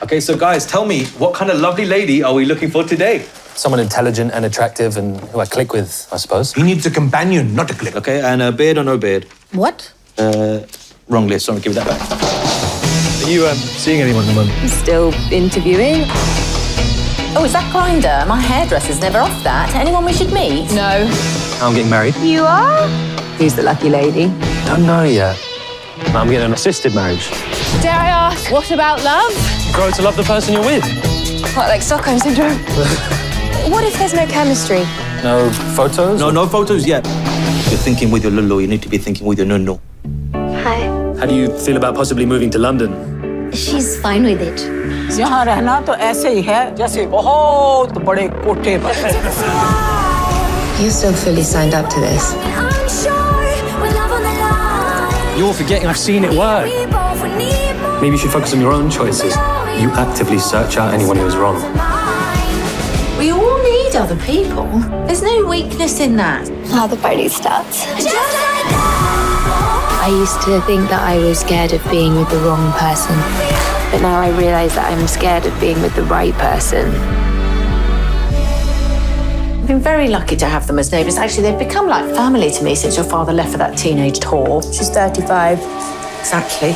Okay, so guys, tell me, what kind of lovely lady are we looking for today? Someone intelligent and attractive and who I click with, I suppose. He needs a companion, not a click. Okay, and a beard or no beard? What? Wrong list, sorry, give me that back. Are you seeing anyone at the moment? Still interviewing? Oh, is that Grindr? My hairdresser's never off that. Anyone we should meet? No. I'm getting married. You are? Who's the lucky lady? Don't know yet. I'm getting an assisted marriage. Dare I ask, what about love? Grow to love the person you're with. What, like Stockholm Syndrome? What if there's no chemistry? No photos? No photos yet. You're thinking with your lulu, you need to be thinking with your nunnu. Hi. How do you feel about possibly moving to London? She's fine with it. यहाँ रहना तो ऐसे ही है जैसे बहुत बड़े कोठे पर. You're still fully signed up to this. You're forgetting I've seen it work. Maybe you should focus on your own choices. You actively search out anyone who is wrong. We all need other people. There's no weakness in that. Now the party starts. I used to think that I was scared of being with the wrong person. But now I realise that I'm scared of being with the right person. I've been very lucky to have them as neighbours. Actually, they've become like family to me since your father left for that teenage whore. She's 35. Exactly.